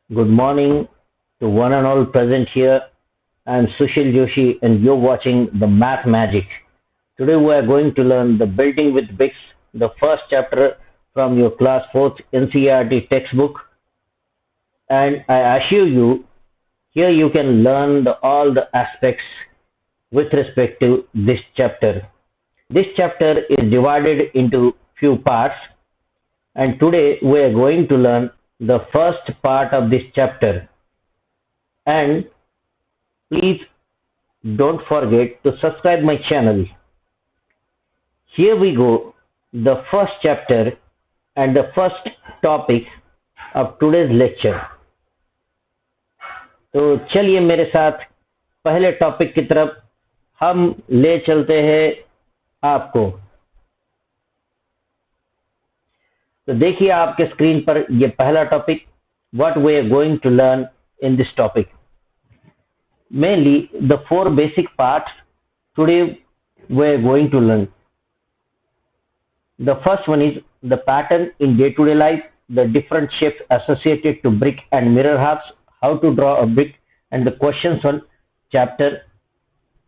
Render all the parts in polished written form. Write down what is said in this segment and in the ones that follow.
Good morning to one and all present here. I am Sushil Joshi and you're watching the Math Magic. Today we are going to learn the Building with Bricks, the first chapter from your class 4th NCERT textbook. And I assure you, here you can learn all the aspects with respect to this chapter. This chapter is divided into few parts, and today we are going to learn the first part of this chapter. And please don't forget to subscribe my channel. Here we go, the first chapter and the first topic of today's lecture. तो चलिए मेरे साथ पहले topic की तरफ हम ले चलते हैं आपको। तो देखिए आपके स्क्रीन पर ये पहला topic, what we are going to learn in this topic. Mainly the four basic parts today we are going to learn. The first one is the pattern in day-to-day life, the different shapes associated to brick and mirror halves, how to draw a brick, and the questions on chapter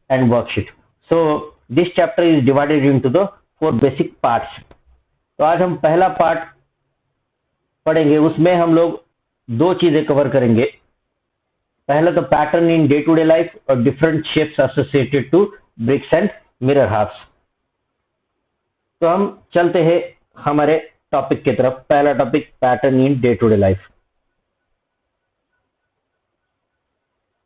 and worksheet. So this chapter is divided into the four basic parts. तो आज हम पहला part पढ़ेंगे, उसमें हम लोग दो चीजें कवर करेंगे। पहला तो pattern in day to day life और different shapes associated to bricks and mirror halves. तो हम चलते हैं हमारे टॉपिक की तरफ। पहला topic pattern in day to day life.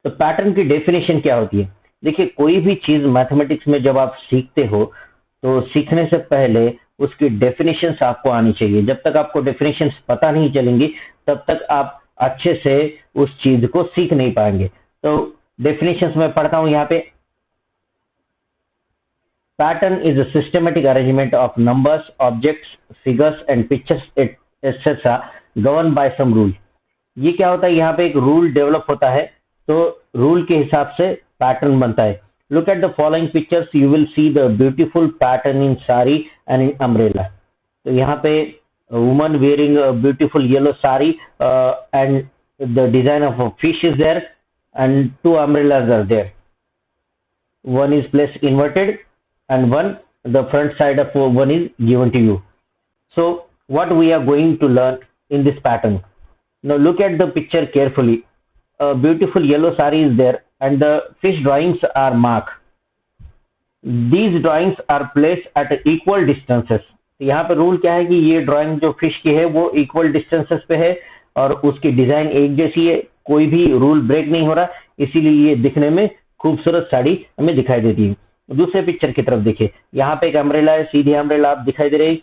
तो पैटर्न की डेफिनेशन क्या होती है? देखिए, कोई भी चीज मैथमेटिक्स में जब आप सीखते हो तो सीखने से पहले उसकी डेफिनेशंस आपको आनी चाहिए। जब तक आपको डेफिनेशंस पता नहीं चलेंगी तब तक आप अच्छे से उस चीज को सीख नहीं पाएंगे। तो डेफिनेशंस में पढ़ता हूं यहाँ पे। Pattern is a systematic arrangement of numbers, objects, figures and pictures etcetera govern by sum rule. ये क्या होता है? यहाँ पे एक रूल डेवलप होता है, तो रूल के हिसाब से पैटर्न बनता है। Look at the following pictures, you will see the beautiful pattern in sari and in umbrella. तो यहाँ पे a woman wearing a beautiful yellow sari and the design of a fish is there, and two umbrellas are there. One is placed inverted and the front side of one is given to you. So what we are going to learn in this pattern? Now look at the picture carefully. A beautiful yellow sari is there and the fish drawings are marked. These drawings are placed at equal distances. यहाँ पे rule क्या है कि ये drawing जो fish की है वो इक्वल डिस्टेंसेस पे है और उसकी डिजाइन एक जैसी है, कोई भी रूल ब्रेक नहीं हो रहा, इसीलिए ये दिखने में खूबसूरत साड़ी हमें दिखाई देती है। दूसरे पिक्चर की तरफ देखिए, यहाँ पे एक अम्ब्रेला है, सीधी अम्ब्रेला आप दिखाई दे रही।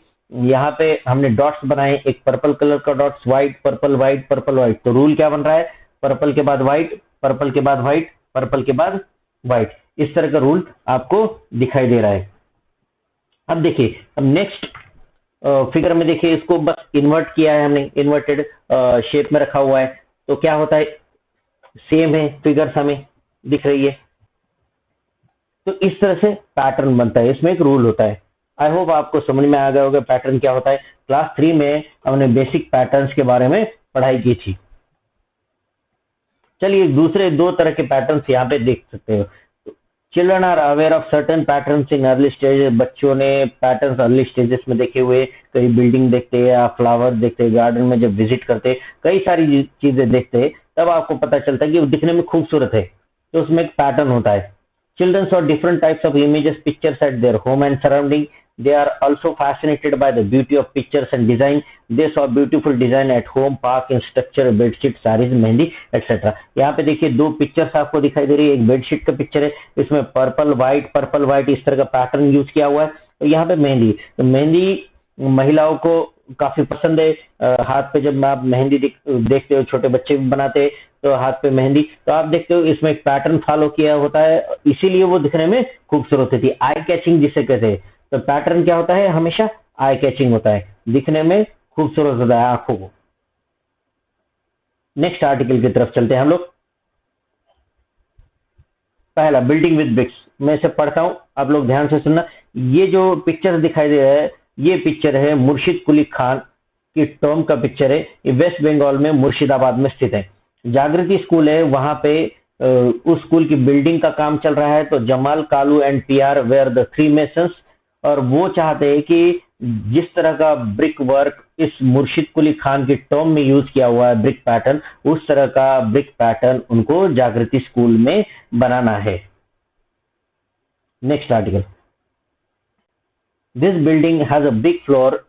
यहाँ पे हमने डॉट्स बनाए, एक पर्पल कलर का dots, white purple white purple white. तो रूल क्या बन रहा है? पर्पल के बाद व्हाइट, पर्पल के बाद व्हाइट, पर्पल के बाद व्हाइट। इस तरह का रूल आपको दिखाई दे रहा है। अब देखिए, अब नेक्स्ट फिगर में देखिए, इसको बस इन्वर्ट किया है हमने, इन्वर्टेड शेप में रखा हुआ है। तो क्या होता है? सेम है, फिगर्स हमें दिख रही है। तो इस तरह से पैटर्न बनता है, इसमें एक रूल होता है। आई होप आपको समझ में आ गया होगा पैटर्न क्या होता है। क्लास 3 में हमने बेसिक पैटर्न्स के बारे में पढ़ाई की थी। चलिए दूसरे दो तरह के पैटर्न्स यहाँ पे देख सकते हो। Children are aware of certain patterns in early stage. बच्चों ने पैटर्न्स अर्ली स्टेजेस में देखे हुए, कई बिल्डिंग देखते हैं या फ्लावर देखते हैं, गार्डन में जब विजिट करते कई सारी चीजें देखते हैं, तब आपको पता चलता है कि वो दिखने में खूबसूरत है, तो उसमें एक पैटर्न होता है। Children saw different types of images, pictures eight their home and surrounding. They are also fascinated by the beauty of pictures and design. They saw beautiful design at home, park, in structure, bedsheet, sarees, mehndi, etc. यहाँ पे देखिए दो pictures आपको दिखाई दे रही है। एक bedsheet का पिक्चर है, इसमें पर्पल व्हाइट इस तरह का पैटर्न यूज किया हुआ है। तो यहाँ पे मेहंदी, तो मेहंदी महिलाओं को काफी पसंद है। हाथ पे जब आप मेहंदी देखते हो, छोटे बच्चे भी बनाते हैं तो हाथ पे मेहंदी, तो आप देखते हो इसमें एक पैटर्न फॉलो किया होता है, इसीलिए वो दिखने में खूबसूरत होती है। आई कैचिंग जिसे कहते हैं। तो पैटर्न क्या होता है? हमेशा आई कैचिंग होता है, दिखने में खूबसूरत होता है आंखों को। नेक्स्ट आर्टिकल की तरफ चलते हैं हम लोग। पहला बिल्डिंग विद ब्रिक्स, मैं इसे पढ़ता हूं, आप लोग ध्यान से सुनना। ये जो पिक्चर दिखाई दे रहा है ये पिक्चर है मुर्शिद कुली खान की टॉम का पिक्चर है। ये वेस्ट बंगाल में मुर्शिदाबाद में स्थित है। जागृति स्कूल है, वहां पे उस स्कूल की बिल्डिंग का काम चल रहा है। तो Jamal, Kalu and PR were the three masons, और वो चाहते हैं कि जिस तरह का ब्रिक वर्क इस मुर्शिद कुली खान की टॉम में यूज किया हुआ है ब्रिक पैटर्न, उस तरह का ब्रिक पैटर्न उनको जागृति स्कूल में बनाना है। Next article, this building has a big floor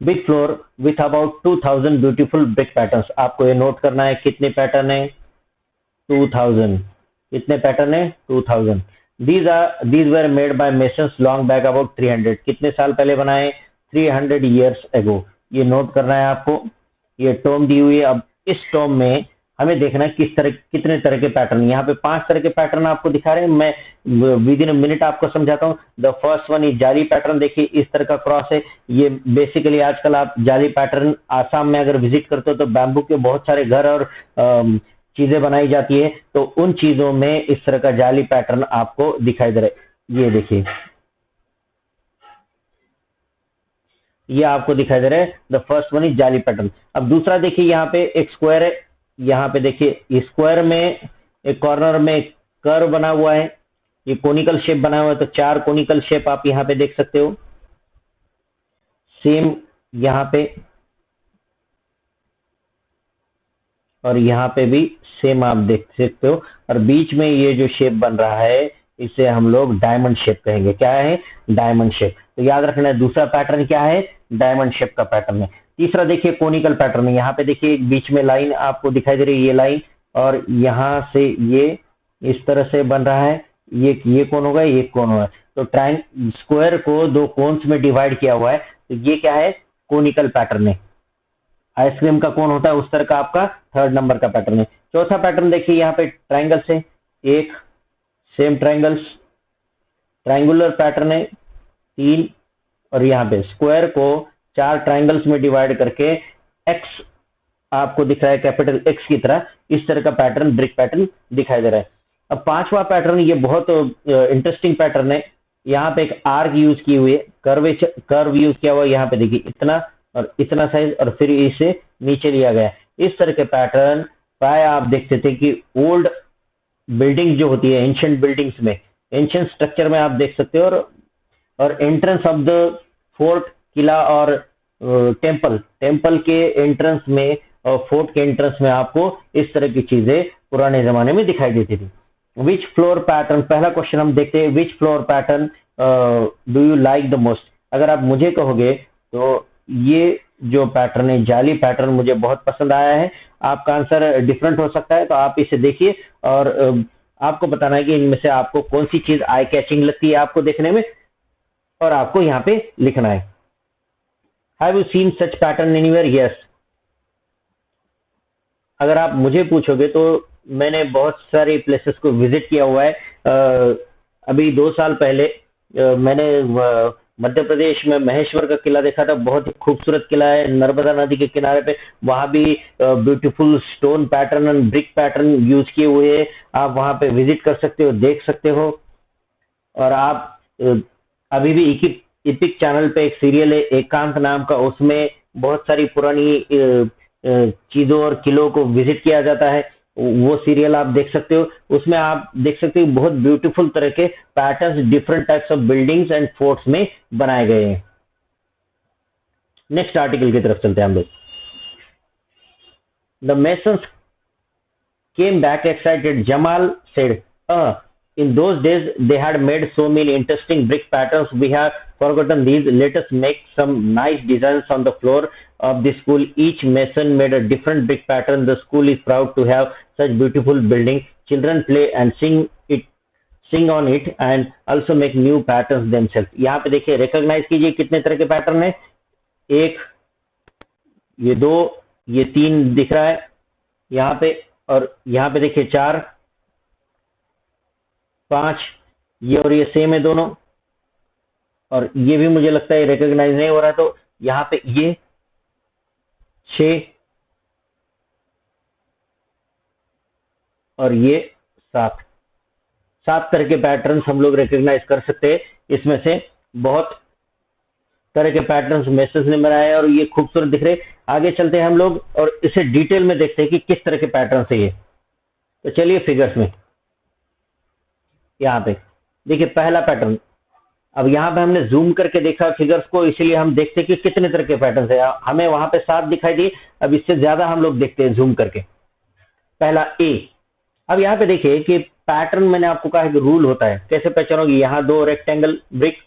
with about 2000 beautiful brick patterns. आपको ये नोट करना है कितने पैटर्न है, 2000। कितने पैटर्न है, 2000। These were made by masons long back about 300। कितने साल पहले बनाए, 300 ईयर्स एगो। ये नोट करना है आपको। ये टॉम दी हुई है। अब इस टॉम में हमें देखना है कितने तरह के पैटर्न। यहाँ पे 5 तरह के पैटर्न आपको दिखा रहे हैं। मैं विद इन अ मिनट आपको समझाता हूँ। द फर्स्ट वन इज जाली पैटर्न। देखिए इस तरह का क्रॉस है। ये बेसिकली आजकल आप जाली पैटर्न आसाम में अगर विजिट करते हो तो बैम्बू के बहुत सारे घर और चीजें बनाई जाती है। तो उन चीजों में इस तरह का जाली पैटर्न आपको दिखाई दे रहा है। ये देखिए, ये आपको दिखाई दे रहा है। द फर्स्ट वन इज जाली पैटर्न। अब दूसरा देखिए, यहाँ पे एक स्क्वायर है। यहाँ पे देखिए स्क्वायर में एक कॉर्नर में कर्व बना हुआ है। ये कोनिकल शेप बना हुआ है। तो 4 कोनिकल शेप आप यहाँ पे देख सकते हो। सेम यहाँ पे और यहाँ पे भी सेम आप देख सकते हो। और बीच में ये जो शेप बन रहा है इसे हम लोग डायमंड शेप कहेंगे। क्या है, डायमंड शेप। तो याद रखना है दूसरा पैटर्न क्या है, डायमंड शेप का पैटर्न है। तीसरा देखिए कोनिकल पैटर्न है। यहाँ पे देखिए बीच में लाइन आपको दिखाई दे रही है, ये लाइन, और यहाँ से ये इस तरह से बन रहा है। ये कौन होगा, ये कौन होगा। तो स्क्वायर को 2 कोन्स में डिवाइड किया हुआ है। तो ये क्या है, कोनिकल पैटर्न है। आइसक्रीम का कौन होता है उस तरह का आपका 3rd नंबर का पैटर्न है। चौथा पैटर्न देखिए, यहाँ पे ट्राइंगल्स है। एक सेम ट्राइंगल्स, ट्राइंगुलर पैटर्न है 3। और यहाँ पे स्क्वायर को 4 ट्राइंगल्स में डिवाइड करके एक्स आपको दिख रहा है, कैपिटल एक्स की तरह। इस तरह का पैटर्न, ब्रिक पैटर्न दिखाई दे रहा है। अब 5वां पैटर्न, ये बहुत इंटरेस्टिंग पैटर्न है। यहाँ पे एक आर्क यूज की हुई है, कर्व यूज किया हुआ है। यहाँ पे देखिए इतना और इतना साइज, और फिर इसे नीचे लिया गया है। इस तरह के पैटर्न प्राय आप देखते थे कि ओल्ड बिल्डिंग जो होती है, एंशियंट बिल्डिंग्स में, एंशियंट स्ट्रक्चर में आप देख सकते हो। और एंट्रेंस ऑफ द फोर्ट, किला और टेम्पल के एंट्रेंस में और फोर्ट के एंट्रेंस में आपको इस तरह की चीजें पुराने जमाने में दिखाई देती थी। विच फ्लोर पैटर्न, पहला क्वेश्चन हम देखते हैं, विच floor pattern do you like the most. अगर आप मुझे कहोगे तो ये जो पैटर्न है, जाली पैटर्न, मुझे बहुत पसंद आया है। आपका आंसर डिफरेंट हो सकता है, तो आप इसे देखिए और आपको बताना है कि इनमें से आपको कौन सी चीज आई कैचिंग लगती है आपको देखने में, और आपको यहाँ पे लिखना है। Have you seen such pattern anywhere, yes. अगर आप मुझे पूछोगे तो मैंने बहुत सारी प्लेसेस को विजिट किया हुआ है। अभी 2 साल पहले मैंने मध्य प्रदेश में महेश्वर का किला देखा था। बहुत ही खूबसूरत किला है, नर्मदा नदी के किनारे पे। वहां भी beautiful stone pattern and brick pattern use किए हुए हैं। आप वहां पे विजिट कर सकते हो, देख सकते हो। और आप अभी भी इपिक चैनल पे एक सीरियल है एकांत नाम का, उसमें बहुत सारी पुरानी चीजों और किलों को विजिट किया जाता है। वो सीरियल आप देख सकते हो। उसमें आप देख सकते हो बहुत ब्यूटीफुल तरह के patterns different types of buildings and forts में बनाए गए हैं। नेक्स्ट आर्टिकल की तरफ चलते हैं हम लोग। The masons came back excited. Jamal said, in those days they had made so many interesting brick patterns. We have forgotten these. Let us make some nice designs on the floor of the school. Each mason made a different brick pattern. The school is proud to have such beautiful building. Children play and sing on it and also make new patterns themselves. यहाँ पे देखिए, recognize कीजिए कितने तरह के pattern है। एक, ये 2, ये 3 दिख रहा है यहाँ पे, और यहाँ पे देखिए 4, 5, ये और ये सेम है दोनों। और ये भी मुझे लगता है रिकॉग्नाइज नहीं हो रहा है। तो यहाँ पे ये 6 और ये 7 तरह के पैटर्न्स हम लोग रिकॉग्नाइज कर सकते हैं। इसमें से बहुत तरह के पैटर्न्स मैसेज में बनाए और ये खूबसूरत दिख रहे। आगे चलते हैं हम लोग और इसे डिटेल में देखते हैं कि किस तरह के पैटर्न है ये। तो चलिए फिगर्स में, यहाँ पे देखिए पहला पैटर्न। अब यहाँ पे हमने जूम करके देखा फिगर्स को, इसीलिए हम देखते हैं कि कितने तरह के पैटर्न है। हमें वहां पे 7 दिखाई दिए, अब इससे ज्यादा हम लोग देखते हैं जूम करके। पहला ए। अब यहाँ पे देखिए कि पैटर्न मैंने आपको कहा कि रूल होता है, कैसे पहचानोगे। यहाँ 2 रेक्टेंगल ब्रिक,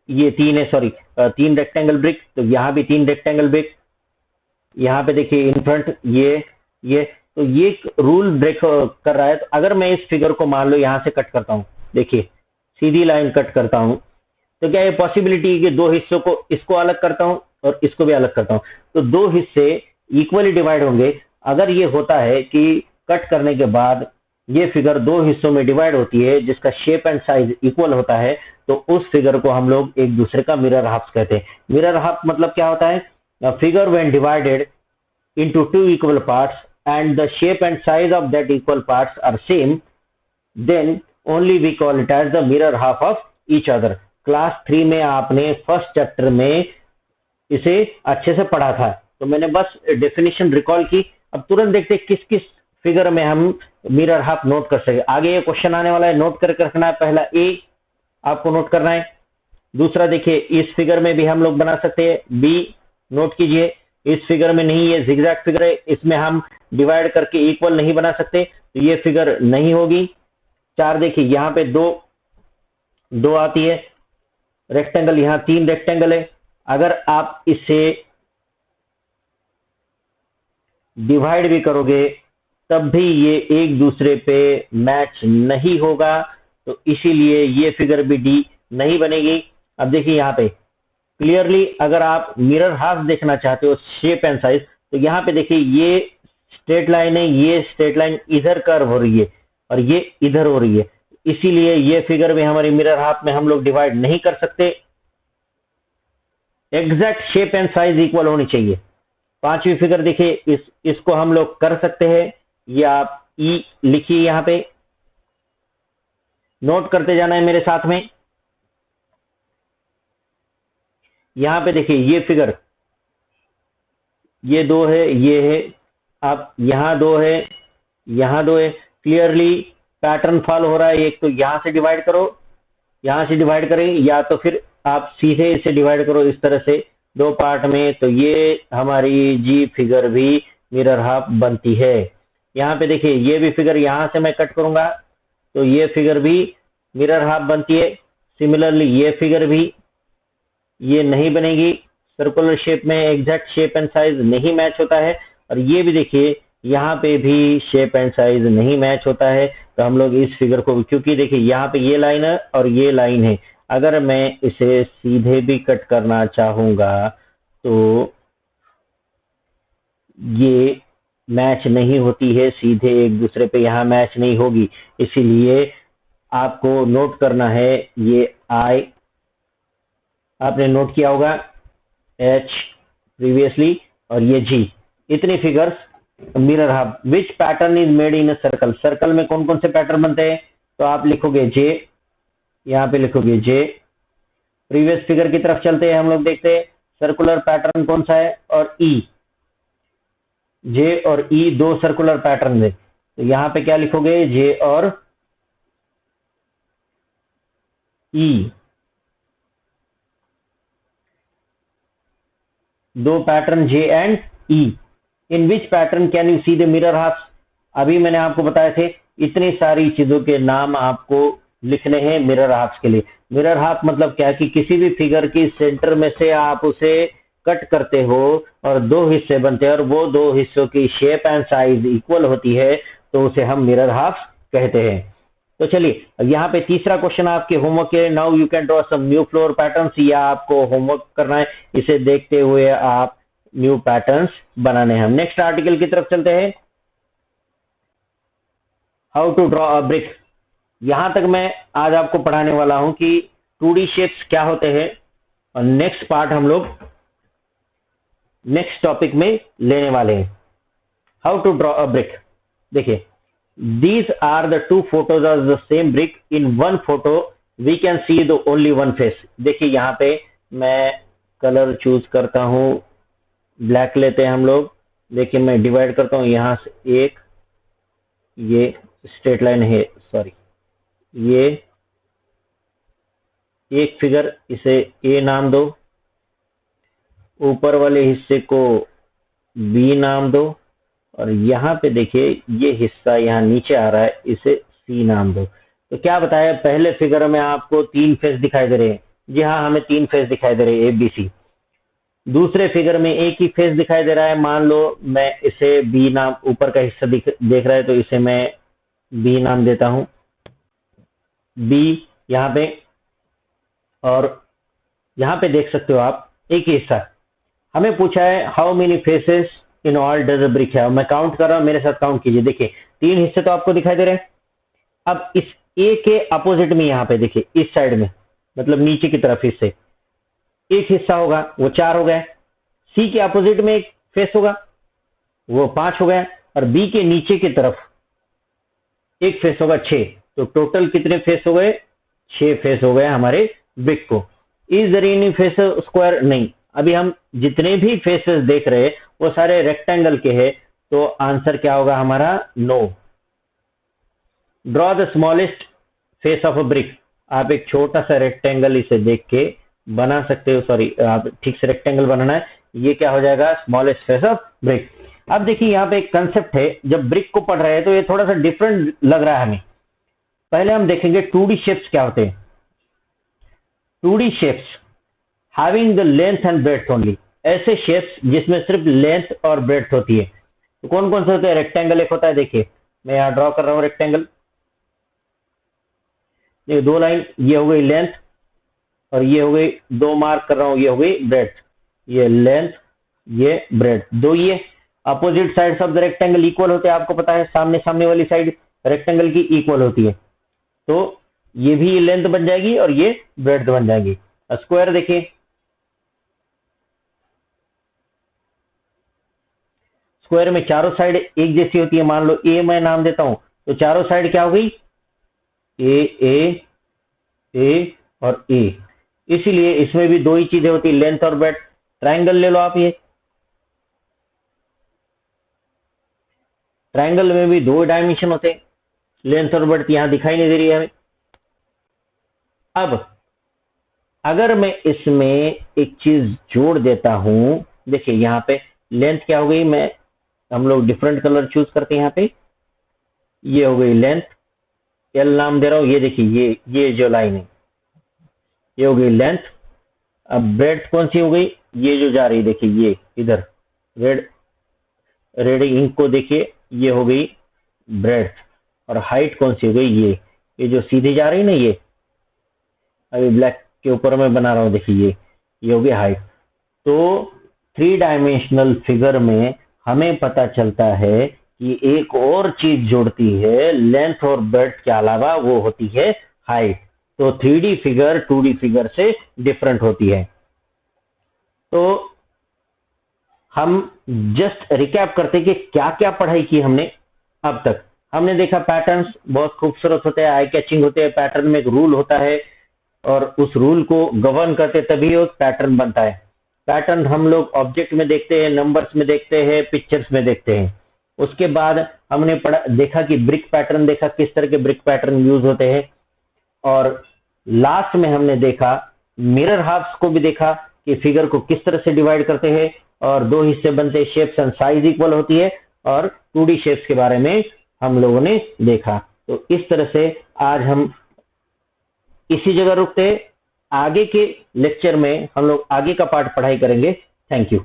ये 3 है, सॉरी 3 रेक्टेंगल ब्रिक, तो यहाँ भी 3 रेक्टेंगल ब्रिक। यहाँ पे देखिए इन फ्रंट ये तो ये रूल ब्रेक कर रहा है। तो अगर मैं इस फिगर को मान लो यहाँ से कट करता हूँ, देखिए सीधी लाइन कट करता हूँ, तो क्या ये पॉसिबिलिटी है कि 2 हिस्सों को, इसको अलग करता हूँ और इसको भी अलग करता हूँ, तो 2 हिस्से इक्वली डिवाइड होंगे। अगर ये होता है कि कट करने के बाद ये फिगर 2 हिस्सों में डिवाइड होती है जिसका शेप एंड साइज इक्वल होता है, तो उस फिगर को हम लोग एक दूसरे का मिरर हाफ कहते हैं। मिरर हाफ मतलब क्या होता है, figure when divided into 2 equal parts and the shape and size of that equal parts are same, then only we call it as the mirror half of each other। Class 3 में आपने first chapter में इसे अच्छे से पढ़ा था, तो मैंने बस डेफिनेशन रिकॉल की। अब तुरंत देखते किस किस फिगर में हम मिरर हाफ नोट कर सके। आगे ये क्वेश्चन आने वाला है, नोट करके रखना है। पहला ए आपको नोट करना है। दूसरा देखिए इस फिगर में भी हम लोग बना सकते हैं, बी नोट कीजिए। इस फिगर में नहीं, ये जिगजैग फिगर है, इसमें हम डिवाइड करके इक्वल नहीं बना सकते, तो ये फिगर नहीं होगी। 4 देखिए यहाँ पे दो आती है रेक्टेंगल, यहाँ 3 रेक्टेंगल है। अगर आप इसे डिवाइड भी करोगे तब भी ये एक दूसरे पे मैच नहीं होगा, तो इसीलिए ये फिगर भी डी नहीं बनेगी। अब देखिए यहाँ पे क्लियरली, अगर आप मिरर हाफ देखना चाहते हो शेप एंड साइज, तो यहाँ पे देखिए ये स्ट्रेट लाइन है, ये स्ट्रेट लाइन इधर कर्व हो रही है और ये इधर हो रही है, इसीलिए ये फिगर भी हमारी मिरर हाफ में हम लोग डिवाइड नहीं कर सकते। Exact shape and size equal होनी चाहिए। 5वीं फिगर देखिए, इसको हम लोग कर सकते हैं। ये आप ई लिखिए, यहाँ पे नोट करते जाना है मेरे साथ में। यहाँ पे देखिए ये फिगर, ये 2 है, ये है, आप यहाँ 2 है, यहाँ 2 है। क्लियरली पैटर्न फॉलो हो रहा है। एक तो यहाँ से डिवाइड करो, यहाँ से डिवाइड करें, या तो फिर आप सीधे इसे डिवाइड करो इस तरह से 2 पार्ट में, तो ये हमारी जी फिगर भी मिरर हाफ बनती है। यहाँ पे देखिए ये भी फिगर, यहाँ से मैं कट करूंगा तो ये फिगर भी मिरर हाफ बनती है। सिमिलरली ये फिगर भी ये नहीं बनेगी, सर्कुलर शेप में एग्जैक्ट शेप एंड साइज नहीं मैच होता है। और ये भी देखिए यहाँ पे भी शेप एंड साइज नहीं मैच होता है, तो हम लोग इस फिगर को, क्योंकि देखिए यहाँ पे ये लाइन है और ये लाइन है, अगर मैं इसे सीधे भी कट करना चाहूंगा तो ये मैच नहीं होती है, सीधे एक दूसरे पे यहाँ मैच नहीं होगी। इसीलिए आपको नोट करना है, ये आई आपने नोट किया होगा, एच प्रीवियसली, और ये जी, इतनी figures mirror half. Which pattern is made in a circle. Circle में कौन कौन से पैटर्न बनते हैं, तो आप लिखोगे जे, यहाँ पे लिखोगे जे। प्रीवियस फिगर की तरफ चलते हैं, हम लोग देखते हैं सर्कुलर पैटर्न कौन सा है, और ई, जे और ई 2 सर्कुलर पैटर्न है, तो यहाँ पे क्या लिखोगे, जे और ई, 2 pattern J and E. In which pattern can you see the mirror half. अभी मैंने आपको बताए थे, इतनी सारी चीजों के नाम आपको लिखने हैं मिरर हाफ के लिए। मिरर हाफ मतलब क्या है कि किसी भी फिगर की सेंटर में से आप उसे कट करते हो और 2 हिस्से बनते हैं और वो 2 हिस्सों की शेप एंड साइज इक्वल होती है, तो उसे हम मिरर हाफ कहते हैं। तो चलिए यहाँ पे तीसरा क्वेश्चन आपके होमवर्क के, now you can draw some new floor patterns. या आपको होमवर्क करना है, इसे देखते हुए आप न्यू पैटर्न्स बनाने हैं। हम नेक्स्ट आर्टिकल की तरफ चलते हैं, how to draw a brick. यहां तक मैं आज आपको पढ़ाने वाला हूं कि 2D शेप्स क्या होते हैं, और नेक्स्ट पार्ट हम लोग नेक्स्ट टॉपिक में लेने वाले हैं, how to draw a brick. देखिए, these are the 2 photos of the same brick. In one photo we can see the only one face। देखिए यहाँ पे मैं कलर चूज करता हूँ, ब्लैक लेते हैं हम लोग। देखिए मैं डिवाइड करता हूँ यहाँ से एक, ये स्ट्रेट लाइन है, सॉरी, ये एक फिगर, इसे ए नाम दो, ऊपर वाले हिस्से को बी नाम दो, और यहाँ पे देखिए ये हिस्सा यहाँ नीचे आ रहा है, इसे सी नाम दो। तो क्या बताया, पहले फिगर में आपको 3 फेस दिखाई दे रहे हैं। जी हाँ, हमें 3 फेस दिखाई दे रहे हैं, ए बी सी। दूसरे फिगर में एक ही फेस दिखाई दे रहा है, मान लो मैं इसे बी नाम, ऊपर का हिस्सा देख रहा है तो इसे मैं बी नाम देता हूं, बी यहाँ पे। और यहाँ पे देख सकते हो आप एक ही हिस्सा। हमें पूछा है how many faces in all does a brick है, मैं काउंट कर रहा हूं, मेरे साथ काउंट कीजिए। देखिए 3 हिस्से तो आपको दिखाई दे रहे हैं। अब इस ए के अपोजिट में यहाँ पे देखिए इस साइड में, मतलब नीचे की तरफ हिस्से एक हिस्सा होगा, वो 4 हो गया। सी के अपोजिट में एक फेस होगा, वो 5 हो गया। और बी के नीचे की तरफ एक फेस होगा, 6। तो टोटल कितने फेस हो गए, 6 फेस हो गए हमारे ब्रिक को। Is there any face square, नहीं। अभी हम जितने भी फेसेस देख रहे हैं वो सारे रेक्टेंगल के हैं, तो आंसर क्या होगा हमारा, no. Draw the smallest face of a brick, आप एक छोटा सा रेक्टेंगल इसे देख के बना सकते हो, सॉरी आप ठीक से रेक्टेंगल बनाना है, ये क्या हो जाएगा, स्मॉलेस्ट फेस ऑफ ब्रिक। अब देखिए यहाँ पे एक कंसेप्ट है, जब ब्रिक को पढ़ रहे हैं तो ये थोड़ा सा डिफरेंट लग रहा है हमें। पहले हम देखेंगे 2D शेप्स क्या होते हैं। 2D shapes having the length and breadth only, ऐसे शेप्स जिसमें सिर्फ लेंथ और ब्रेड्थ होती है। तो कौन कौन से होते हैं, रेक्टेंगल एक होता है, देखिए मैं यहाँ ड्रॉ कर रहा हूँ रेक्टेंगल, ये 2 लाइन, ये हो गई लेंथ, और ये हो गई 2 मार्क कर रहा हूँ, ये हो गई ब्रेड्थ। ये लेंथ, ये ब्रेड्थ, 2 ये opposite sides of the rectangle equal होते हैं, आपको पता है सामने सामने वाली साइड रेक्टेंगल की इक्वल होती है, तो ये भी लेंथ बन जाएगी और ये ब्रेड्थ बन जाएगी। स्क्वायर देखिए, स्क्वायर में चारों साइड एक जैसी होती है, मान लो ए मैं नाम देता हूं, तो चारों साइड क्या हो गई, ए ए और ए। इसीलिए इसमें भी 2 ही चीजें होती है, लेंथ और ब्रेड्थ। ट्राइंगल ले लो आप, ये ट्राइंगल में भी 2 डायमेंशन होते हैं, लेंथ और ब्रेड्थ यहां दिखाई नहीं दे रही है हमें। अब अगर मैं इसमें एक चीज जोड़ देता हूं, देखिए यहाँ पे लेंथ क्या हो गई, मैं हम लोग डिफरेंट कलर चूज करते हैं यहाँ पे, ये हो गई लेंथ, एल नाम दे रहा हूं, ये देखिए ये जो लाइन है ये हो गई लेंथ। अब ब्रेड्थ कौन सी हो गई, ये जो जा रही है देखिए, ये इधर रेड इंक को देखिए, ये हो गई ब्रेड्थ। और हाइट कौन सी हो गई, ये जो सीधी जा रही है ना, ये अभी ब्लैक के ऊपर मैं बना रहा हूँ, देखिए ये हो गई हाइट। तो 3 डायमेंशनल फिगर में हमें पता चलता है कि एक और चीज जुड़ती है लेंथ और ब्रेड्थ के अलावा, वो होती है हाइट। तो 3D फिगर 2D फिगर से डिफरेंट होती है। तो हम जस्ट रिकैप करते कि क्या क्या पढ़ाई की हमने अब तक। हमने देखा पैटर्न्स बहुत खूबसूरत होते हैं, आई कैचिंग होते हैं, पैटर्न में एक रूल होता है और उस रूल को गवर्न करते तभी वो पैटर्न बनता है। पैटर्न हम लोग ऑब्जेक्ट में देखते हैं, नंबर्स में देखते हैं, पिक्चर्स में देखते हैं। उसके बाद हमने देखा कि ब्रिक पैटर्न देखा, किस तरह के ब्रिक पैटर्न यूज होते हैं। और लास्ट में हमने देखा मिरर हाफ्स को भी देखा कि फिगर को किस तरह से डिवाइड करते हैं और 2 हिस्से बनते हैं, शेप्स एंड साइज इक्वल होती है, और 2D शेप्स के बारे में हम लोगों ने देखा। तो इस तरह से आज हम इसी जगह रुकते हैं। आगे के लेक्चर में हम लोग आगे का पार्ट पढ़ाई करेंगे। Thank you.